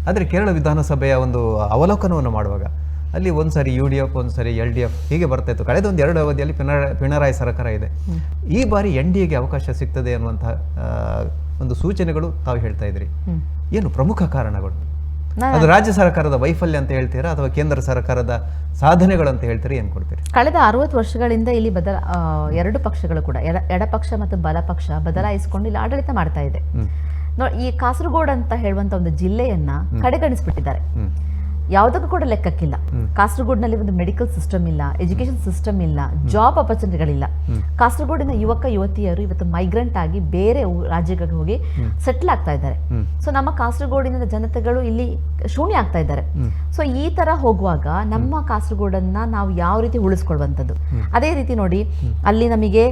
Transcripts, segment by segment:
ಆದರೆ ಕೇರಳ ವಿಧಾನಸಭೆಯ ಒಂದು ಅವಲೋಕನವನ್ನು ಮಾಡುವಾಗ ಅಲ್ಲಿ ಒಂದು ಸರಿ UDF, ಒಂದು ಸರಿ LDF ಹೀಗೆ ಬರ್ತಾ ಇತ್ತು. ಕಳೆದ ಒಂದು 2 ಅವಧಿಯಲ್ಲಿ ಪಿಣರಾಯಿ ಸರ್ಕಾರ ಇದೆ. ಈ ಬಾರಿ NDAಗೆ ಅವಕಾಶ ಸಿಗ್ತದೆ ಅನ್ನುವಂತಹ ಒಂದು ಸೂಚನೆಗಳು ತಾವು ಹೇಳ್ತಾ ಇದ್ರಿ. ಏನು ಪ್ರಮುಖ ಕಾರಣಗಳು? ಅದು ರಾಜ್ಯ ಸರ್ಕಾರದ ವೈಫಲ್ಯ ಅಂತ ಹೇಳ್ತೀರಾ ಅಥವಾ ಕೇಂದ್ರ ಸರ್ಕಾರದ ಸಾಧನೆಗಳು ಅಂತ ಹೇಳ್ತೀರಾ? ಏನು ಕೊಡ್ತೀರಿ? ಕಳೆದ 60 ವರ್ಷಗಳಿಂದ ಇಲ್ಲಿ ಎರಡು ಪಕ್ಷಗಳು ಕೂಡ ಎಡಪಕ್ಷ ಮತ್ತು ಬಲಪಕ್ಷ ಬದಲಾಯಿಸಿಕೊಂಡು ಇಲ್ಲಿ ಆಡಳಿತ ಮಾಡ್ತಾ ಇದೆ. ಈ ಕಾಸರಗೋಡು ಅಂತ ಹೇಳುವಂತ ಒಂದು ಜಿಲ್ಲೆಯನ್ನ ಕಡೆಗಣಿಸ್ಬಿಟ್ಟಿದ್ದಾರೆ. ಯಾವುದಕ್ಕೂ ಕೂಡ ಲೆಕ್ಕಕ್ಕಿಲ್ಲ. ಕಾಸರಗೋಡಿನಲ್ಲಿ ಒಂದು ಮೆಡಿಕಲ್ ಸಿಸ್ಟಮ್ ಇಲ್ಲ, ಎಜುಕೇಶನ್ ಸಿಸ್ಟಮ್ ಇಲ್ಲ, ಜಾಬ್ ಆಪರ್ಚುನಿಟಿಗಳಿಲ್ಲ. ಕಾಸರಗೋಡಿನ ಯುವಕ ಯುವತಿಯರು ಇವತ್ತು ಮೈಗ್ರೆಂಟ್ ಆಗಿ ಬೇರೆ ರಾಜ್ಯಗಳಿಗೆ ಹೋಗಿ ಸೆಟ್ಲ್ ಆಗ್ತಾ ಇದ್ದಾರೆ. ಸೊ ನಮ್ಮ ಕಾಸರಗೋಡಿನ ಜನತೆಗಳು ಇಲ್ಲಿ ಶೂನ್ಯ ಆಗ್ತಾ ಇದ್ದಾರೆ. ಸೊ ಈ ತರ ಹೋಗುವಾಗ ನಮ್ಮ ಕಾಸರಗೋಡನ್ನ ನಾವು ಯಾವ ರೀತಿ ಉಳಿಸ್ಕೊಳ್ಳುವಂಥದ್ದು? ಅದೇ ರೀತಿ ನೋಡಿ, ಅಲ್ಲಿ ನಮಗೆ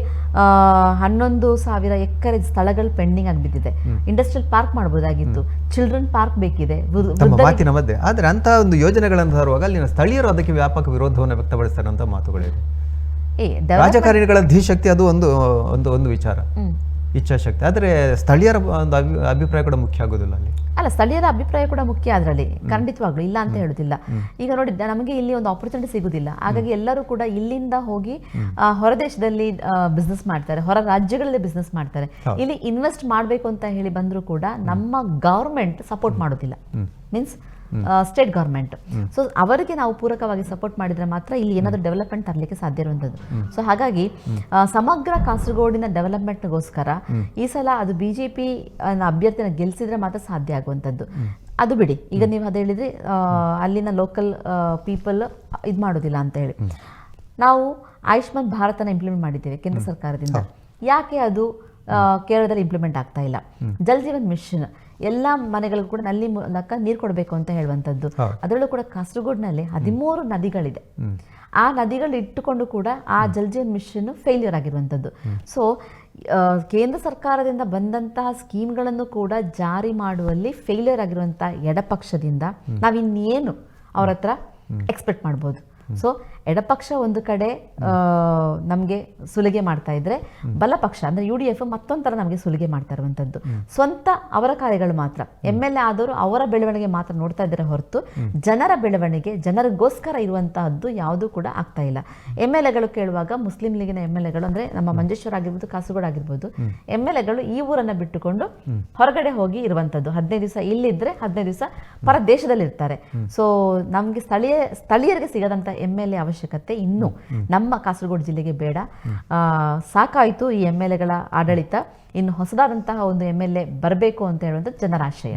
11,000 ಎಕರೆ ಸ್ಥಳಗಳು ಪೆಂಡಿಂಗ್ ಆಗಿಬಿಟ್ಟಿದೆ. ಇಂಡಸ್ಟ್ರಿಯಲ್ ಪಾರ್ಕ್ ಮಾಡಬಹುದಾಗಿತ್ತು, ಚಿಲ್ಡ್ರನ್ ಪಾರ್ಕ್ ಬೇಕಿದೆ. ಮಾತಿನ ಮಧ್ಯೆ ಆದರೆ ಅಂತ ಒಂದು ಯೋಜನೆಗಳನ್ನು ತರುವಾಗ ಅಲ್ಲಿನ ಸ್ಥಳೀಯರು ಅದಕ್ಕೆ ವ್ಯಾಪಕ ವಿರೋಧವನ್ನು ವ್ಯಕ್ತಪಡಿಸ್ತಾರೆ ಅಂತ ಮಾತುಗಳಿವೆ. ರಾಜಕಾರಣಿಗಳ ಧೀಶಕ್ತಿ ಅದು ಒಂದು ವಿಚಾರ, ಇಚ್ಛಾಶಕ್ತಿ. ಆದರೆ ಸ್ಥಳೀಯರ ಒಂದು ಅಭಿಪ್ರಾಯ ಕೂಡ ಮುಖ್ಯ ಆಗೋದಿಲ್ಲ ಅಲ್ಲಿ. ಅಲ್ಲ, ಸ್ಥಳೀಯರ ಅಭಿಪ್ರಾಯ ಕೂಡ ಮುಖ್ಯ ಅದರಲ್ಲಿ, ಖಂಡಿತವಾಗ್ಲು ಇಲ್ಲ ಅಂತ ಹೇಳುದಿಲ್ಲ. ಈಗ ನೋಡಿ, ನಮಗೆ ಇಲ್ಲಿ ಒಂದು ಆಪರ್ಚುನಿಟಿ ಸಿಗುದಿಲ್ಲ, ಹಾಗಾಗಿ ಎಲ್ಲರೂ ಕೂಡ ಇಲ್ಲಿಂದ ಹೋಗಿ ಹೊರದೇಶದಲ್ಲಿ ಬಿಸ್ನೆಸ್ ಮಾಡ್ತಾರೆ, ಹೊರ ರಾಜ್ಯಗಳಲ್ಲಿ ಬಿಸ್ನೆಸ್ ಮಾಡ್ತಾರೆ. ಇಲ್ಲಿ ಇನ್ವೆಸ್ಟ್ ಮಾಡಬೇಕು ಅಂತ ಹೇಳಿ ಬಂದರೂ ಕೂಡ ನಮ್ಮ ಗವರ್ಮೆಂಟ್ ಸಪೋರ್ಟ್ ಮಾಡೋದಿಲ್ಲ, ಮೀನ್ಸ್ ಸ್ಟೇಟ್ ಗವರ್ಮೆಂಟ್. ಸೊ ಅವರಿಗೆ ನಾವು ಪೂರಕವಾಗಿ ಸಪೋರ್ಟ್ ಮಾಡಿದ್ರೆ ಮಾತ್ರ ಇಲ್ಲಿ ಏನಾದರೂ ಡೆವಲಪ್ಮೆಂಟ್ ತರಲಿಕ್ಕೆ ಸಾಧ್ಯ ಇರುವಂಥದ್ದು. ಸೊ ಹಾಗಾಗಿ ಸಮಗ್ರ ಕಾಸರಗೋಡಿನ ಡೆವಲಪ್ಮೆಂಟ್ಗೋಸ್ಕರ ಈ ಸಲ ಅದು BJP ಅಭ್ಯರ್ಥಿನ ಗೆಲ್ಲಿಸಿದ್ರೆ ಮಾತ್ರ ಸಾಧ್ಯ ಆಗುವಂಥದ್ದು. ಅದು ಬಿಡಿ, ಈಗ ನೀವು ಅದು ಹೇಳಿದ್ರೆ ಅಲ್ಲಿನ ಲೋಕಲ್ ಪೀಪಲ್ ಇದು ಮಾಡೋದಿಲ್ಲ ಅಂತ ಹೇಳಿ. ನಾವು ಆಯುಷ್ಮಾನ್ ಭಾರತನ ಇಂಪ್ಲಿಮೆಂಟ್ ಮಾಡಿದ್ದೇವೆ ಕೇಂದ್ರ ಸರ್ಕಾರದಿಂದ. ಯಾಕೆ ಅದು ಕೇರಳದಲ್ಲಿ ಇಂಪ್ಲಿಮೆಂಟ್ ಆಗ್ತಾ ಇಲ್ಲ? ಜಲ್ ಜೀವನ್ ಮಿಷನ್ ಎಲ್ಲ ಮನೆಗಳಿಗೂ ಕೂಡ ನಲ್ಲಿ ಮೂಲಕ ನೀರು ಕೊಡಬೇಕು ಅಂತ ಹೇಳುವಂಥದ್ದು. ಅದರಲ್ಲೂ ಕೂಡ ಕಾಸರಗೋಡಿನಲ್ಲಿ 13 ನದಿಗಳಿದೆ. ಆ ನದಿಗಳು ಇಟ್ಟುಕೊಂಡು ಕೂಡ ಆ ಜಲ್ ಜೀವನ್ ಮಿಷನ್ ಫೇಲ್ಯೂರ್ ಆಗಿರುವಂಥದ್ದು. ಸೊ ಕೇಂದ್ರ ಸರ್ಕಾರದಿಂದ ಬಂದಂತಹ ಸ್ಕೀಮ್ಗಳನ್ನು ಕೂಡ ಜಾರಿ ಮಾಡುವಲ್ಲಿ ಫೇಲ್ಯೂರ್ ಆಗಿರುವಂತಹ ಎಡಪಕ್ಷದಿಂದ ನಾವಿನ್ನೇನು ಅವ್ರ ಹತ್ರ ಎಕ್ಸ್ಪೆಕ್ಟ್ ಮಾಡ್ಬೋದು? ಸೊ ಎಡಪಕ್ಷ ಒಂದು ಕಡೆ ನಮಗೆ ಸುಲಿಗೆ ಮಾಡ್ತಾ ಇದ್ರೆ, ಬಲಪಕ್ಷ ಅಂದ್ರೆ UDF ಮತ್ತೊಂಥರ ನಮಗೆ ಸುಲಿಗೆ ಮಾಡ್ತಾ ಇರುವಂಥದ್ದು. ಸ್ವಂತ ಅವರ ಕಾರ್ಯಗಳು ಮಾತ್ರ, MLA ಆದವರು ಅವರ ಬೆಳವಣಿಗೆ ಮಾತ್ರ ನೋಡ್ತಾ ಇದ್ದಾರೆ ಹೊರತು ಜನರ ಬೆಳವಣಿಗೆ, ಜನರಿಗೋಸ್ಕರ ಇರುವಂತಹದ್ದು ಯಾವುದೂ ಕೂಡ ಆಗ್ತಾ ಇಲ್ಲ. MLAಗಳು ಕೇಳುವಾಗ ಮುಸ್ಲಿಂ ಲೀಗಿನ MLAಗಳು ಅಂದ್ರೆ ನಮ್ಮ ಮಂಜೇಶ್ವರ ಆಗಿರ್ಬೋದು, ಕಾಸರಗೋಡು ಆಗಿರ್ಬೋದು, MLAಗಳು ಈ ಊರನ್ನ ಬಿಟ್ಟುಕೊಂಡು ಹೊರಗಡೆ ಹೋಗಿ ಇರುವಂತದ್ದು. 15 ದಿವಸ ಇಲ್ಲಿದ್ರೆ 15 ದಿವಸ ಪರ ದೇಶದಲ್ಲಿ ಇರ್ತಾರೆ. ಸೊ ನಮ್ಗೆ ಸ್ಥಳೀಯರಿಗೆ ಸಿಗದಂತ MLA ಅವಶ್ಯಕತೆ ಇನ್ನು ನಮ್ಮ ಕಾಸರಗೋಡು ಜಿಲ್ಲೆಗೆ ಬೇಡ. ಸಾಕಾಯಿತು ಈ MLAಗಳ ಆಡಳಿತ. ಇನ್ನು ಹೊಸದಾದಂತಹ ಒಂದು MLA ಬರಬೇಕು ಅಂತ ಹೇಳುವಂಥದ್ದು ಜನರ ಆಶಯ.